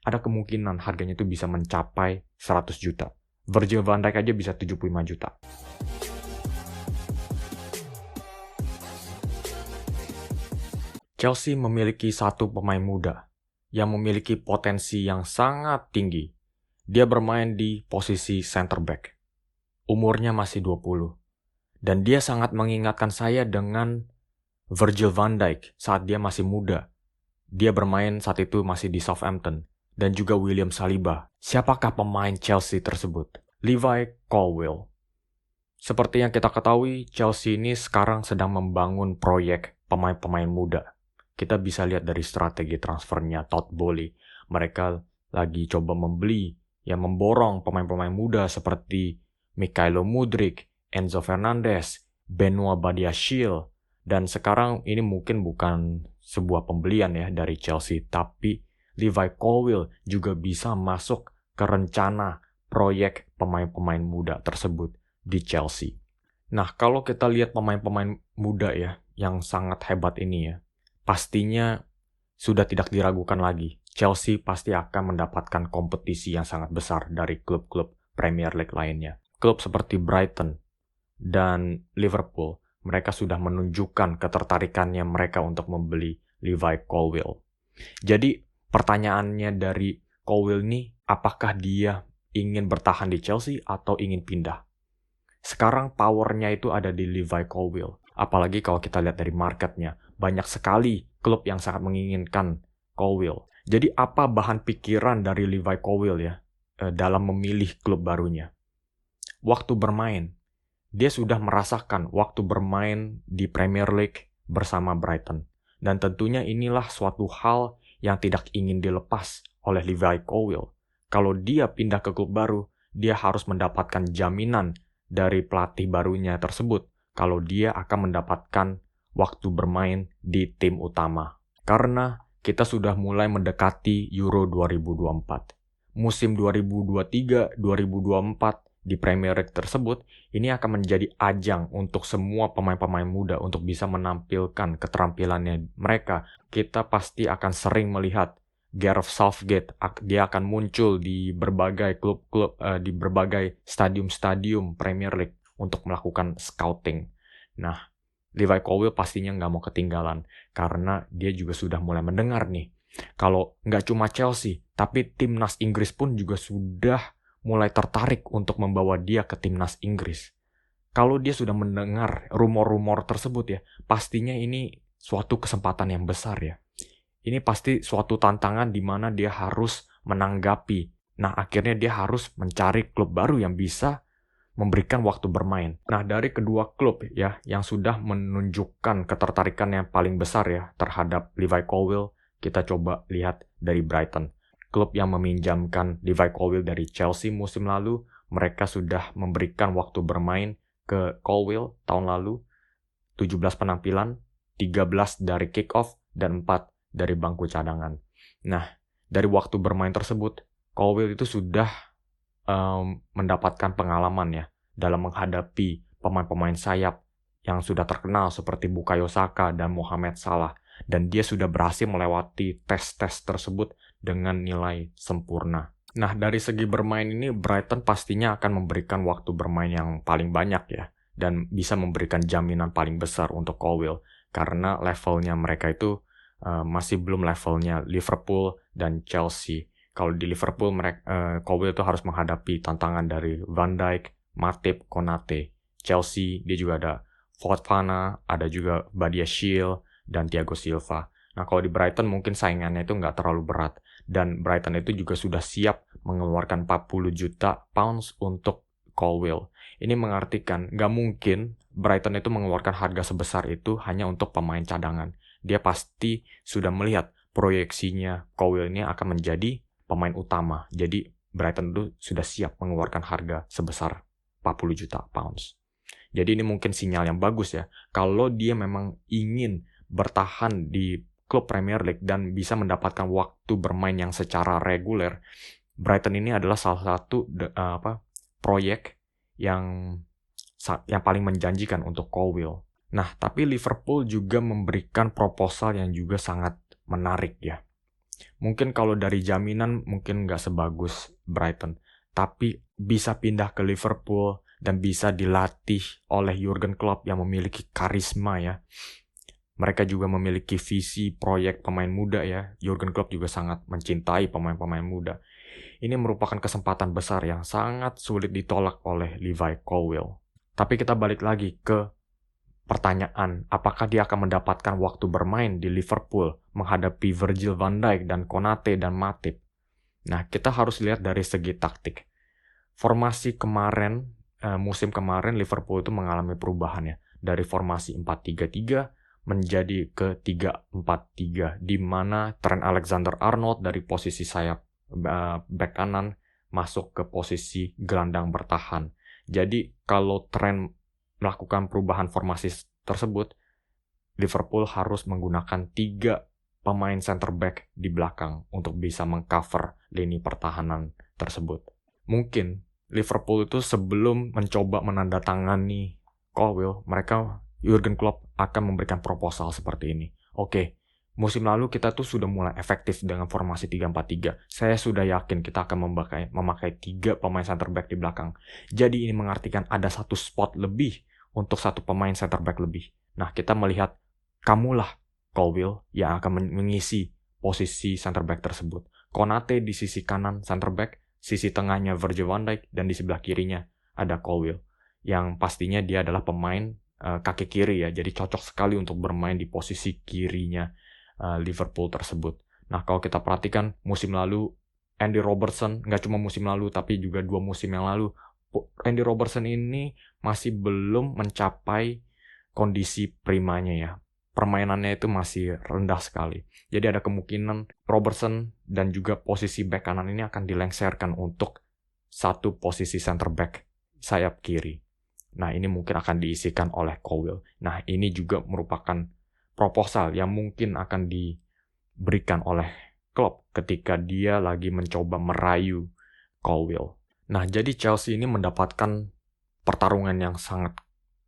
ada kemungkinan harganya itu bisa mencapai 100 juta. Virgil van Dijk aja bisa 75 juta. Chelsea memiliki satu pemain muda yang memiliki potensi yang sangat tinggi. Dia bermain di posisi center back. Umurnya masih 20. Dan dia sangat mengingatkan saya dengan Virgil van Dijk saat dia masih muda. Dia bermain saat itu masih di Southampton. Dan juga William Saliba. Siapakah pemain Chelsea tersebut? Levi Colwill. Seperti yang kita ketahui, Chelsea ini sekarang sedang membangun proyek pemain-pemain muda. Kita bisa lihat dari strategi transfernya Todd Boehly. Mereka lagi coba memborong pemain-pemain muda seperti Mykhailo Mudryk, Enzo Fernandez, Benoit Badiashile. Dan sekarang ini mungkin bukan sebuah pembelian ya dari Chelsea, tapi Levi Colwill juga bisa masuk ke rencana proyek pemain-pemain muda tersebut di Chelsea. Nah, kalau kita lihat pemain-pemain muda ya, yang sangat hebat ini ya, pastinya sudah tidak diragukan lagi. Chelsea pasti akan mendapatkan kompetisi yang sangat besar dari klub-klub Premier League lainnya. Klub seperti Brighton dan Liverpool, mereka sudah menunjukkan ketertarikannya mereka untuk membeli Levi Colwill. Jadi, pertanyaannya dari Colwill ini, apakah dia ingin bertahan di Chelsea atau ingin pindah? Sekarang powernya itu ada di Levi Colwill. Apalagi kalau kita lihat dari marketnya. Banyak sekali klub yang sangat menginginkan Colwill. Jadi apa bahan pikiran dari Levi Colwill ya dalam memilih klub barunya? Waktu bermain. Dia sudah merasakan waktu bermain di Premier League bersama Brighton. Dan tentunya inilah suatu hal yang tidak ingin dilepas oleh Levi Colwill. Kalau dia pindah ke klub baru, dia harus mendapatkan jaminan dari pelatih barunya tersebut kalau dia akan mendapatkan waktu bermain di tim utama. Karena kita sudah mulai mendekati Euro 2024. Musim 2023-2024 di Premier League tersebut, ini akan menjadi ajang untuk semua pemain-pemain muda untuk bisa menampilkan keterampilannya mereka. Kita pasti akan sering melihat Gareth Southgate, dia akan muncul di berbagai klub-klub, di berbagai stadium-stadium Premier League untuk melakukan scouting. Nah, Levi Colwill pastinya nggak mau ketinggalan, karena dia juga sudah mulai mendengar nih, kalau nggak cuma Chelsea, tapi timnas Inggris pun juga sudah mulai tertarik untuk membawa dia ke timnas Inggris. Kalau dia sudah mendengar rumor-rumor tersebut ya, pastinya ini suatu kesempatan yang besar ya. Ini pasti suatu tantangan di mana dia harus menanggapi. Nah, akhirnya dia harus mencari klub baru yang bisa memberikan waktu bermain. Nah, dari kedua klub ya yang sudah menunjukkan ketertarikan yang paling besar ya terhadap Levi Colwill, kita coba lihat dari Brighton. Klub yang meminjamkan Levi Colwill dari Chelsea musim lalu, mereka sudah memberikan waktu bermain ke Colwill tahun lalu, 17 penampilan, 13 dari kick-off, dan 4 dari bangku cadangan. Nah, dari waktu bermain tersebut, Colwill itu sudah mendapatkan pengalaman ya dalam menghadapi pemain-pemain sayap yang sudah terkenal seperti Bukayo Saka dan Mohamed Salah. Dan dia sudah berhasil melewati tes-tes tersebut dengan nilai sempurna. Nah, dari segi bermain ini, Brighton pastinya akan memberikan waktu bermain yang paling banyak ya. Dan bisa memberikan jaminan paling besar untuk Colwill. Karena levelnya mereka itu masih belum levelnya Liverpool dan Chelsea. Kalau di Liverpool, Colwill itu harus menghadapi tantangan dari Van Dijk, Matip, Konate. Chelsea, dia juga ada Fofana, ada juga Badiashile, dan Thiago Silva. Nah, kalau di Brighton mungkin saingannya itu nggak terlalu berat. Dan Brighton itu juga sudah siap mengeluarkan 40 juta pounds untuk Colwill. Ini mengartikan nggak mungkin Brighton itu mengeluarkan harga sebesar itu hanya untuk pemain cadangan. Dia pasti sudah melihat proyeksinya Colwill ini akan menjadi pemain utama. Jadi Brighton itu sudah siap mengeluarkan harga sebesar 40 juta pounds. Jadi ini mungkin sinyal yang bagus ya. Kalau dia memang ingin bertahan di klub Premier League dan bisa mendapatkan waktu bermain yang secara reguler, Brighton ini adalah salah satu proyek yang paling menjanjikan untuk Colwill. Nah, tapi Liverpool juga memberikan proposal yang juga sangat menarik ya. Mungkin kalau dari jaminan mungkin nggak sebagus Brighton, tapi bisa pindah ke Liverpool dan bisa dilatih oleh Jurgen Klopp yang memiliki karisma ya. Mereka juga memiliki visi proyek pemain muda ya. Jurgen Klopp juga sangat mencintai pemain-pemain muda. Ini merupakan kesempatan besar yang sangat sulit ditolak oleh Levi Colwill. Tapi kita balik lagi ke pertanyaan, apakah dia akan mendapatkan waktu bermain di Liverpool menghadapi Virgil van Dijk dan Konate dan Matip? Nah, kita harus lihat dari segi taktik. Formasi kemarin, musim kemarin Liverpool itu mengalami perubahan ya. Dari formasi 4-3-3 menjadi ke 3-4-3, di mana Trent Alexander-Arnold dari posisi sayap back kanan masuk ke posisi gelandang bertahan. Jadi kalau Trent melakukan perubahan formasi tersebut, Liverpool harus menggunakan 3 pemain center back di belakang untuk bisa mengcover lini pertahanan tersebut. Mungkin Liverpool itu sebelum mencoba menandatangani Colwill, Jurgen Klopp akan memberikan proposal seperti ini. Oke, musim lalu kita tuh sudah mulai efektif dengan formasi 3-4-3. Saya sudah yakin kita akan memakai 3 pemain center back di belakang. Jadi ini mengartikan ada 1 spot lebih untuk 1 pemain center back lebih. Nah, kita melihat kamulah Colwill yang akan mengisi posisi center back tersebut. Konate di sisi kanan center back, sisi tengahnya Virgil van Dijk, dan di sebelah kirinya ada Colwill. Yang pastinya dia adalah pemain kaki kiri ya, jadi cocok sekali untuk bermain di posisi kirinya Liverpool tersebut. Nah, kalau kita perhatikan musim lalu, Andy Robertson, nggak cuma musim lalu, tapi juga 2 musim yang lalu, Andy Robertson ini masih belum mencapai kondisi primanya ya. Permainannya itu masih rendah sekali. Jadi ada kemungkinan Robertson dan juga posisi back kanan ini akan dilengsarkan untuk 1 posisi center back sayap kiri. Nah, ini mungkin akan diisikan oleh Colwill. Nah, ini juga merupakan proposal yang mungkin akan diberikan oleh Klopp ketika dia lagi mencoba merayu Colwill. Nah, jadi Chelsea ini mendapatkan pertarungan yang sangat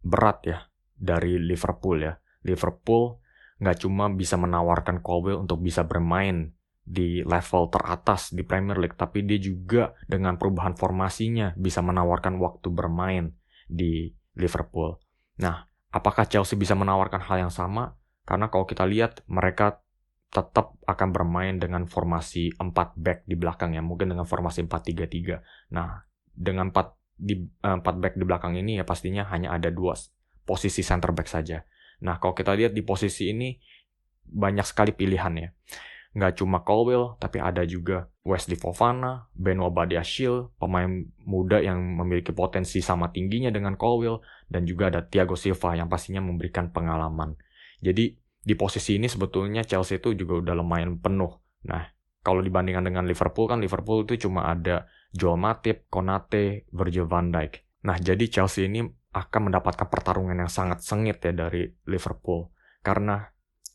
berat ya dari Liverpool ya. Liverpool nggak cuma bisa menawarkan Colwill untuk bisa bermain di level teratas di Premier League, tapi dia juga dengan perubahan formasinya bisa menawarkan waktu bermain di Liverpool. Nah, apakah Chelsea bisa menawarkan hal yang sama? Karena kalau kita lihat, mereka tetap akan bermain dengan formasi 4 back di belakang ya, mungkin dengan formasi 4-3-3. Nah, dengan 4 back di belakang ini ya pastinya hanya ada 2 posisi center back saja. Nah, kalau kita lihat di posisi ini banyak sekali pilihan ya. Nggak cuma Colwill, tapi ada juga Wesley Fofana, Benoit Badiashile, pemain muda yang memiliki potensi sama tingginya dengan Colwill, dan juga ada Thiago Silva yang pastinya memberikan pengalaman. Jadi di posisi ini sebetulnya Chelsea itu juga udah lumayan penuh. Nah, kalau dibandingkan dengan Liverpool kan Liverpool itu cuma ada Joel Matip, Konate, Virgil van Dijk. Nah, jadi Chelsea ini akan mendapatkan pertarungan yang sangat sengit ya dari Liverpool. Karena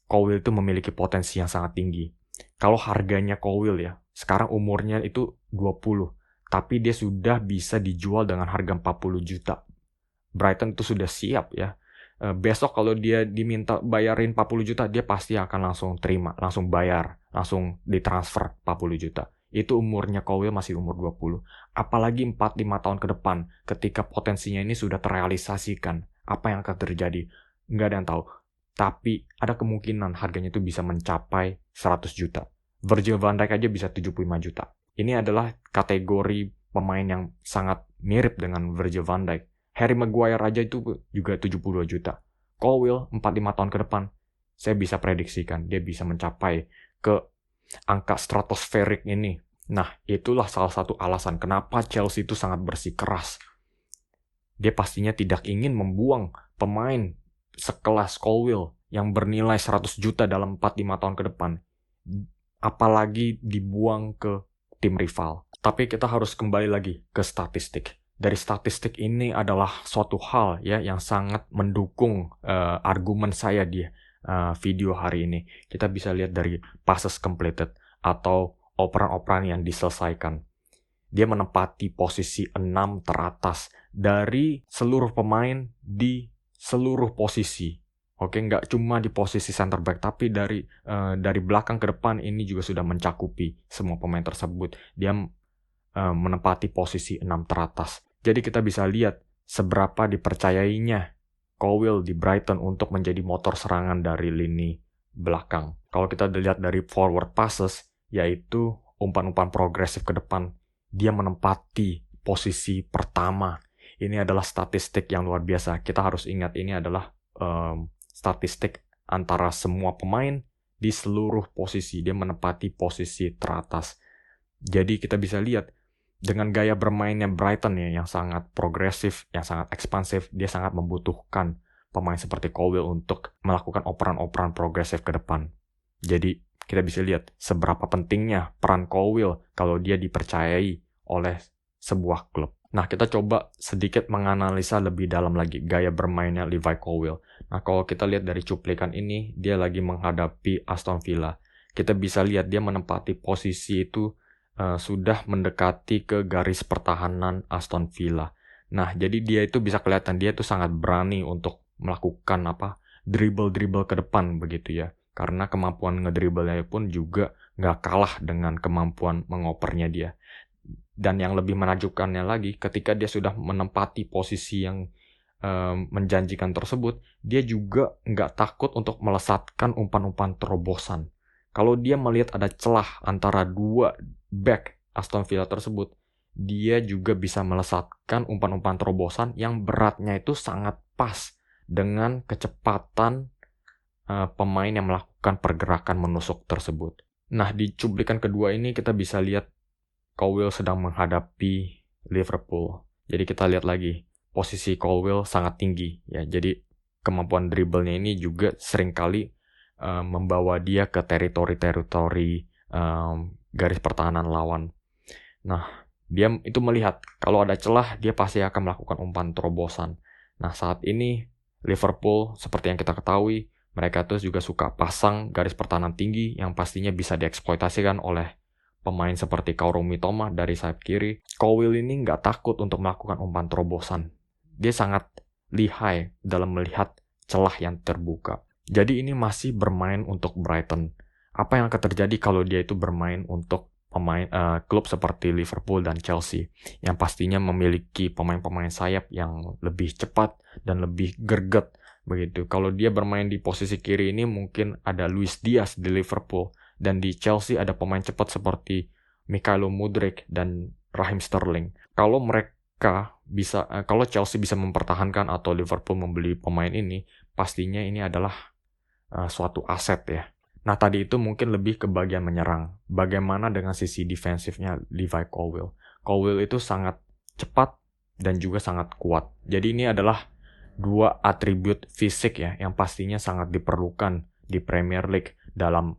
Colwill itu memiliki potensi yang sangat tinggi. Kalau harganya Colwill ya, sekarang umurnya itu 20, tapi dia sudah bisa dijual dengan harga 40 juta. Brighton itu sudah siap ya. Besok kalau dia diminta bayarin 40 juta, dia pasti akan langsung terima, langsung bayar, langsung ditransfer 40 juta. Itu umurnya Colwill masih umur 20. Apalagi 4-5 tahun ke depan, ketika potensinya ini sudah terrealisasikan, apa yang akan terjadi? Nggak ada yang tahu. Tapi ada kemungkinan harganya itu bisa mencapai 100 juta. Virgil van Dijk aja bisa 75 juta. Ini adalah kategori pemain yang sangat mirip dengan Virgil van Dijk. Harry Maguire aja itu juga 72 juta. Colwill 4-5 tahun ke depan, saya bisa prediksikan dia bisa mencapai ke angka stratosferik ini. Nah, itulah salah satu alasan kenapa Chelsea itu sangat bersikeras. Dia pastinya tidak ingin membuang pemain sekelas Colwill yang bernilai 100 juta dalam 4-5 tahun ke depan. Apalagi dibuang ke tim rival. Tapi kita harus kembali lagi ke statistik. Dari statistik ini adalah suatu hal ya yang sangat mendukung argumen saya di video hari ini. Kita bisa lihat dari passes completed atau operan-operan yang diselesaikan. Dia menempati posisi 6 teratas dari seluruh pemain di seluruh posisi. Oke, nggak cuma di posisi center back, tapi dari belakang ke depan ini juga sudah mencakupi semua pemain tersebut. Dia menempati posisi 6 teratas. Jadi kita bisa lihat seberapa dipercayainya Colwill di Brighton untuk menjadi motor serangan dari lini belakang. Kalau kita lihat dari forward passes, yaitu umpan-umpan progresif ke depan, dia menempati posisi pertama. Ini adalah statistik yang luar biasa. Kita harus ingat ini adalah statistik antara semua pemain di seluruh posisi. Dia menempati posisi teratas. Jadi kita bisa lihat dengan gaya bermainnya Brighton ya, yang sangat progresif, yang sangat ekspansif, dia sangat membutuhkan pemain seperti Colwill untuk melakukan operan-operan progresif ke depan. Jadi kita bisa lihat seberapa pentingnya peran Colwill kalau dia dipercayai oleh sebuah klub. Nah, kita coba sedikit menganalisa lebih dalam lagi gaya bermainnya Levi Colwill. Nah, kalau kita lihat dari cuplikan ini, dia lagi menghadapi Aston Villa. Kita bisa lihat dia menempati posisi itu sudah mendekati ke garis pertahanan Aston Villa. Nah, jadi dia itu bisa kelihatan dia itu sangat berani untuk melakukan dribble-dribble ke depan begitu ya. Karena kemampuan ngedribblenya pun juga nggak kalah dengan kemampuan mengopernya dia. Dan yang lebih menakjubkannya lagi, ketika dia sudah menempati posisi yang menjanjikan tersebut, dia juga nggak takut untuk melesatkan umpan-umpan terobosan. Kalau dia melihat ada celah antara dua back Aston Villa tersebut, dia juga bisa melesatkan umpan-umpan terobosan yang beratnya itu sangat pas dengan kecepatan pemain yang melakukan pergerakan menusuk tersebut. Nah, di cuplikan kedua ini kita bisa lihat Colwill sedang menghadapi Liverpool. Jadi kita lihat lagi, posisi Colwill sangat tinggi ya. Jadi kemampuan dribblenya ini juga seringkali membawa dia ke teritori-teritori garis pertahanan lawan. Nah, dia itu melihat kalau ada celah dia pasti akan melakukan umpan terobosan. Nah, saat ini Liverpool seperti yang kita ketahui, mereka tuh juga suka pasang garis pertahanan tinggi yang pastinya bisa dieksploitasikan oleh pemain seperti Kaoru Mitoma dari sayap kiri. Colwill ini nggak takut untuk melakukan umpan terobosan. Dia sangat lihai dalam melihat celah yang terbuka. Jadi ini masih bermain untuk Brighton. Apa yang akan terjadi kalau dia itu bermain untuk klub seperti Liverpool dan Chelsea yang pastinya memiliki pemain-pemain sayap yang lebih cepat dan lebih greget begitu. Kalau dia bermain di posisi kiri ini mungkin ada Luis Diaz di Liverpool, dan di Chelsea ada pemain cepat seperti Mykhailo Mudryk dan Raheem Sterling. Kalau Chelsea bisa mempertahankan atau Liverpool membeli pemain ini, pastinya ini adalah suatu aset ya. Nah, tadi itu mungkin lebih ke bagian menyerang. Bagaimana dengan sisi defensifnya Levi Colwill? Colwill itu sangat cepat dan juga sangat kuat. Jadi ini adalah dua atribut fisik ya yang pastinya sangat diperlukan di Premier League dalam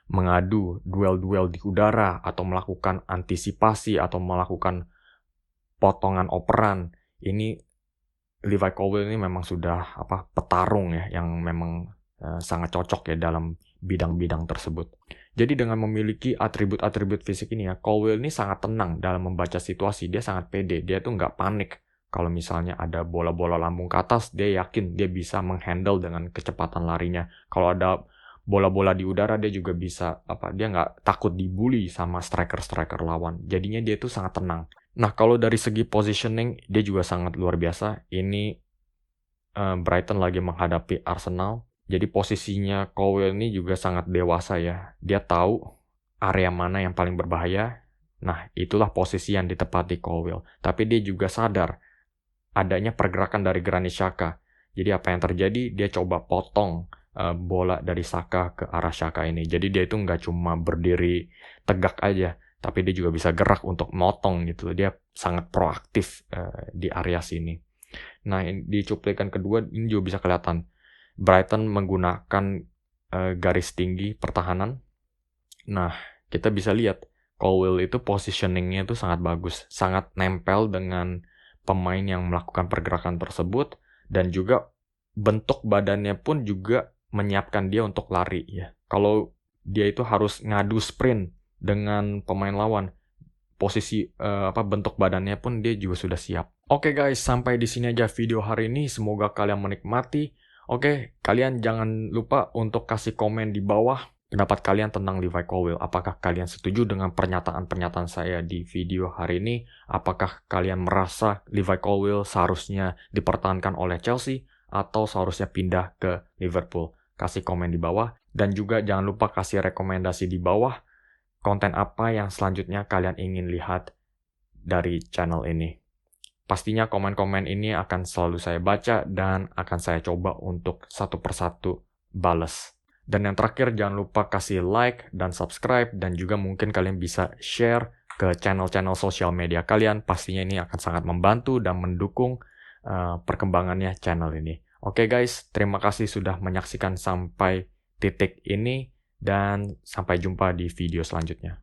mengadu duel-duel di udara atau melakukan antisipasi atau melakukan potongan operan. Ini Levi Colwill ini memang sudah petarung ya yang memang sangat cocok ya dalam bidang-bidang tersebut. Jadi dengan memiliki atribut-atribut fisik ini ya, Colwill ini sangat tenang dalam membaca situasi. Dia sangat pede, dia tuh nggak panik. Kalau misalnya ada bola-bola lambung ke atas, dia yakin dia bisa menghandle dengan kecepatan larinya. Kalau ada bola-bola di udara, dia juga bisa dia nggak takut dibully sama striker-striker lawan. Jadinya dia tuh sangat tenang. Nah, kalau dari segi positioning, dia juga sangat luar biasa. Ini Brighton lagi menghadapi Arsenal. Jadi posisinya Colwill ini juga sangat dewasa ya. Dia tahu area mana yang paling berbahaya. Nah, itulah posisi yang ditepati Colwill. Tapi dia juga sadar adanya pergerakan dari Granit Xhaka. Jadi apa yang terjadi? Dia coba potong bola dari Saka ke arah Xhaka ini. Jadi dia itu nggak cuma berdiri tegak aja, tapi dia juga bisa gerak untuk motong gitu. Dia sangat proaktif di area sini. Nah, di cuplikan kedua ini juga bisa kelihatan Brighton menggunakan garis tinggi pertahanan. Nah, kita bisa lihat Colwill itu positioningnya itu sangat bagus, sangat nempel dengan pemain yang melakukan pergerakan tersebut, dan juga bentuk badannya pun juga menyiapkan dia untuk lari ya. Kalau dia itu harus ngadu sprint dengan pemain lawan, posisi bentuk badannya pun dia juga sudah siap. Oke guys, sampai di sini aja video hari ini. Semoga kalian menikmati. Oke, kalian jangan lupa untuk kasih komen di bawah pendapat kalian tentang Levi Colwill. Apakah kalian setuju dengan pernyataan-pernyataan saya di video hari ini? Apakah kalian merasa Levi Colwill seharusnya dipertahankan oleh Chelsea atau seharusnya pindah ke Liverpool? Kasih komen di bawah. Dan juga jangan lupa kasih rekomendasi di bawah konten apa yang selanjutnya kalian ingin lihat dari channel ini. Pastinya komen-komen ini akan selalu saya baca dan akan saya coba untuk satu persatu bales. Dan yang terakhir, jangan lupa kasih like dan subscribe, dan juga mungkin kalian bisa share ke channel-channel sosial media kalian. Pastinya ini akan sangat membantu dan mendukung perkembangannya channel ini. Oke guys, terima kasih sudah menyaksikan sampai titik ini, dan sampai jumpa di video selanjutnya.